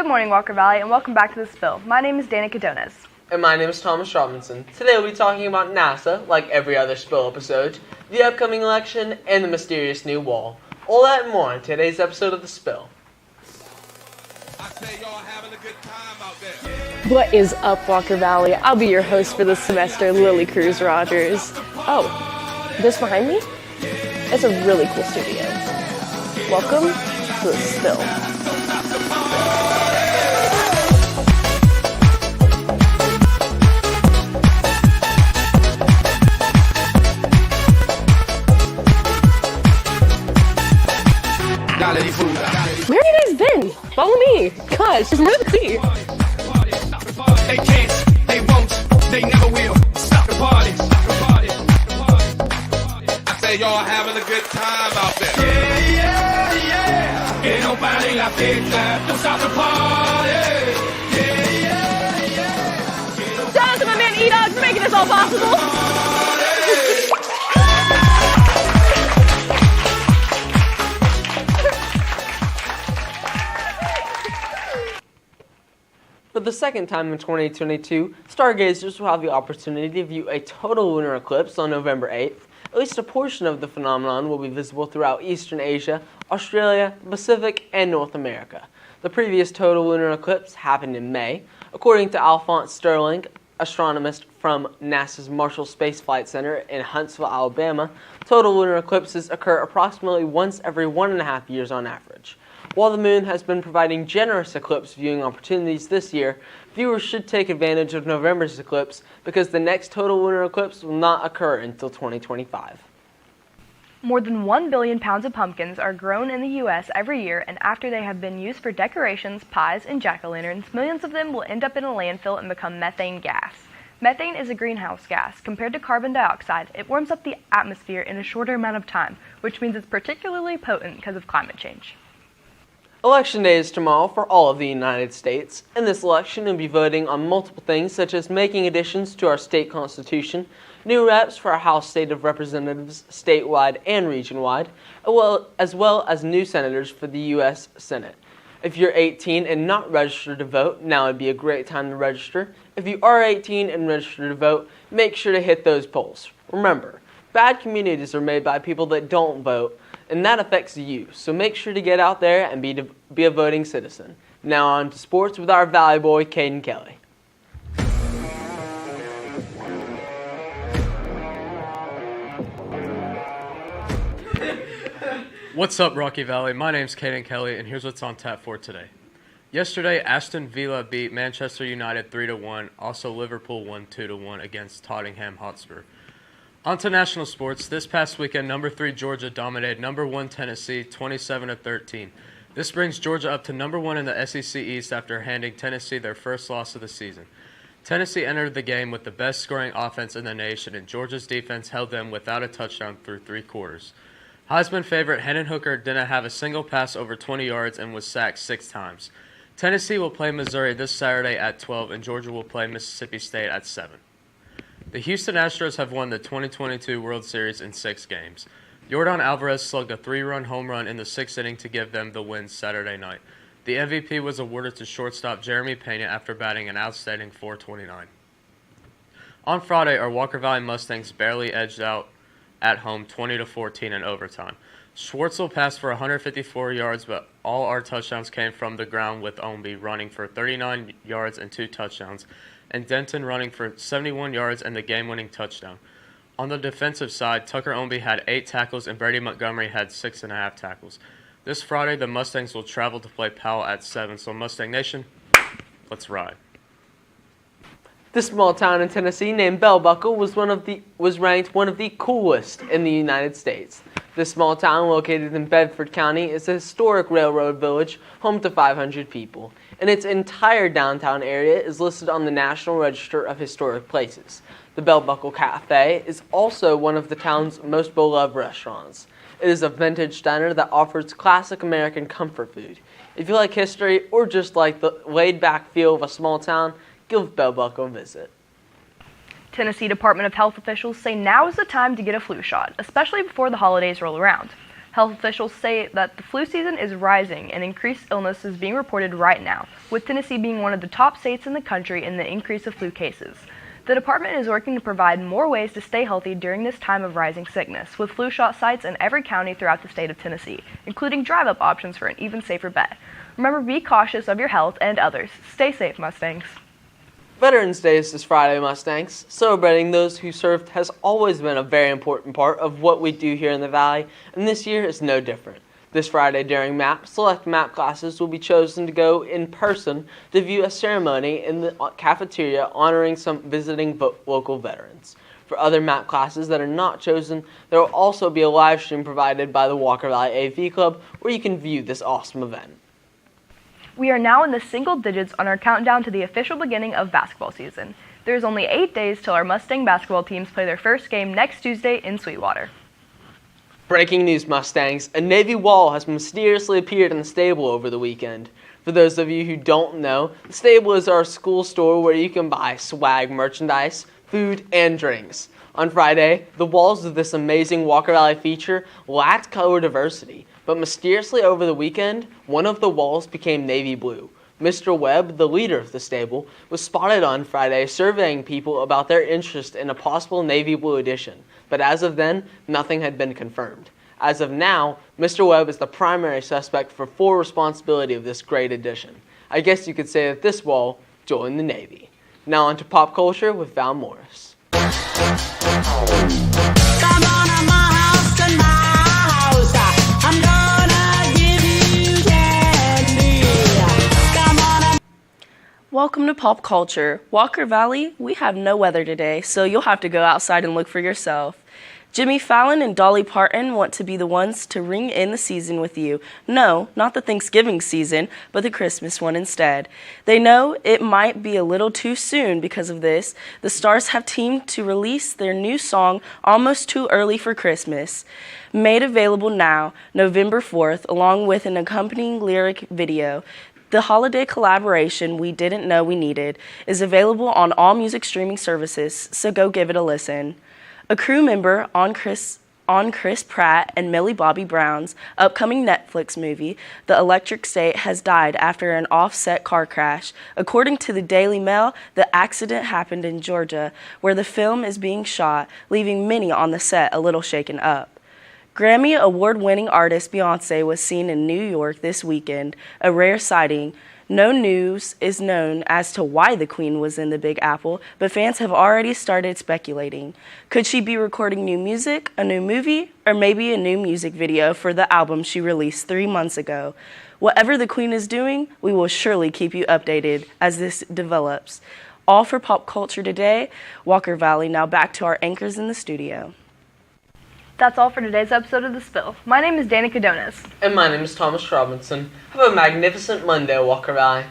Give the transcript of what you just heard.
Good morning, Walker Valley, and welcome back to The Spill. My name is Danica Dones. And my name is Thomas Robinson. Today we'll be talking about NASA, like every other Spill episode, the upcoming election, and the mysterious new wall. All that and more in today's episode of The Spill. I say y'all having a good time out there. What is up, Walker Valley? I'll be your host for this semester, Lily Cruz Rogers. Oh, this behind me? It's a really cool studio. Welcome to The Spill. Where have you guys been? Follow me. Gosh, there's more to see. They can't, they won't, they never will stop the party. I say y'all having a good time out there. Yeah. Ain't nobody la fiesta, don't stop the party. Shout out to my man E-Dog for making this all possible. For the second time in 2022, stargazers will have the opportunity to view a total lunar eclipse on November 8th. At least a portion of the phenomenon will be visible throughout Eastern Asia, Australia, the Pacific, and North America. The previous total lunar eclipse happened in May. According to Alphonse Sterling, astronomist from NASA's Marshall Space Flight Center in Huntsville, Alabama, total lunar eclipses occur approximately once every 1.5 years on average. While the moon has been providing generous eclipse viewing opportunities this year, viewers should take advantage of November's eclipse because the next total lunar eclipse will not occur until 2025. More than 1 billion pounds of pumpkins are grown in the U.S. every year, and after they have been used for decorations, pies, and jack-o'-lanterns, millions of them will end up in a landfill and become methane gas. Methane is a greenhouse gas. Compared to carbon dioxide, it warms up the atmosphere in a shorter amount of time, which means it's particularly potent because of climate change. Election day is tomorrow for all of the United States. In this election, we'll be voting on multiple things such as making additions to our state constitution, new reps for our House State of Representatives statewide and region-wide, as well as new senators for the U.S. Senate. If you're 18 and not registered to vote, now would be a great time to register. If you are 18 and registered to vote, make sure to hit those polls. Remember, bad communities are made by people that don't vote, and that affects you, so make sure to get out there and be a voting citizen. Now on to sports with our Valley boy, Caden Kelly. What's up, Rocky Valley? My name's Caden Kelly, and here's what's on tap for today. Yesterday, Aston Villa beat Manchester United 3-1. Also, Liverpool won 2-1 against Tottenham Hotspur. On to national sports. This past weekend, number 3 Georgia dominated number 1 Tennessee 27-13. This brings Georgia up to number 1 in the SEC East after handing Tennessee their first loss of the season. Tennessee entered the game with the best scoring offense in the nation, and Georgia's defense held them without a touchdown through 3 quarters. Heisman favorite Hendon Hooker didn't have a single pass over 20 yards and was sacked 6 times. Tennessee will play Missouri this Saturday at 12, and Georgia will play Mississippi State at 7. The Houston Astros have won the 2022 World Series in 6 games. Yordan Alvarez slugged a 3-run home run in the 6th inning to give them the win Saturday night. The MVP was awarded to shortstop Jeremy Pena after batting an outstanding .429. On Friday, our Walker Valley Mustangs barely edged out at home 20-14 in overtime. Schwartzel passed for 154 yards, but all our touchdowns came from the ground, with Omby running for 39 yards and 2 touchdowns, and Denton running for 71 yards and the game-winning touchdown. On the defensive side, Tucker Omby had 8 tackles and Brady Montgomery had 6.5 tackles. This Friday, the Mustangs will travel to play Powell at 7, so Mustang Nation, let's ride. This small town in Tennessee named Bell Buckle was ranked one of the coolest in the United States. This small town, located in Bedford County, is a historic railroad village home to 500 people, and its entire downtown area is listed on the National Register of Historic Places. The Bell Buckle Cafe is also one of the town's most beloved restaurants. It is a vintage diner that offers classic American comfort food. If you like history or just like the laid-back feel of a small town, give Bell Buckle a visit. Tennessee Department of Health officials say now is the time to get a flu shot, especially before the holidays roll around. Health officials say that the flu season is rising and increased illness is being reported right now, with Tennessee being one of the top states in the country in the increase of flu cases. The department is working to provide more ways to stay healthy during this time of rising sickness, with flu shot sites in every county throughout the state of Tennessee, including drive-up options for an even safer bet. Remember, be cautious of your health and others. Stay safe, Mustangs. Veterans Day is this Friday, Mustangs. Celebrating those who served has always been a very important part of what we do here in the Valley, and this year is no different. This Friday during MAP, select MAP classes will be chosen to go in person to view a ceremony in the cafeteria honoring some visiting local veterans. For other MAP classes that are not chosen, there will also be a live stream provided by the Walker Valley AV Club where you can view this awesome event. We are now in the single digits on our countdown to the official beginning of basketball season. There is only 8 days till our Mustang basketball teams play their first game next Tuesday in Sweetwater. Breaking news, Mustangs. A Navy wall has mysteriously appeared in the stable over the weekend. For those of you who don't know, the stable is our school store where you can buy swag merchandise, food, and drinks. On Friday, the walls of this amazing Walker Valley feature lacked color diversity, but mysteriously over the weekend, one of the walls became navy blue. Mr. Webb, the leader of the stable, was spotted on Friday surveying people about their interest in a possible navy blue edition, but as of then, nothing had been confirmed. As of now, Mr. Webb is the primary suspect for full responsibility of this great addition. I guess you could say that this wall joined the Navy. Now on to pop culture with Val Morris. Come on to my house tonight. I'm gonna give you candy. Come on. Welcome to Pop Culture. Walker Valley, we have no weather today, so you'll have to go outside and look for yourself. Jimmy Fallon and Dolly Parton want to be the ones to ring in the season with you. No, not the Thanksgiving season, but the Christmas one instead. They know it might be a little too soon because of this. The stars have teamed to release their new song almost too early for Christmas. Made available now, November 4th, along with an accompanying lyric video. The holiday collaboration we didn't know we needed is available on all music streaming services, so go give it a listen. A crew member on Chris Pratt and Millie Bobby Brown's upcoming Netflix movie, The Electric State, has died after an off-set car crash. According to the Daily Mail, the accident happened in Georgia, where the film is being shot, leaving many on the set a little shaken up. Grammy award-winning artist Beyoncé was seen in New York this weekend, a rare sighting. No news is known as to why the Queen was in the Big Apple, but fans have already started speculating. Could she be recording new music, a new movie, or maybe a new music video for the album she released 3 months ago? Whatever the Queen is doing, we will surely keep you updated as this develops. All for Pop Culture today. Walker Valley, now back to our anchors in the studio. That's all for today's episode of The Spill. My name is Danica Donis. And my name is Thomas Robinson. Have a magnificent Monday, Walker Valley.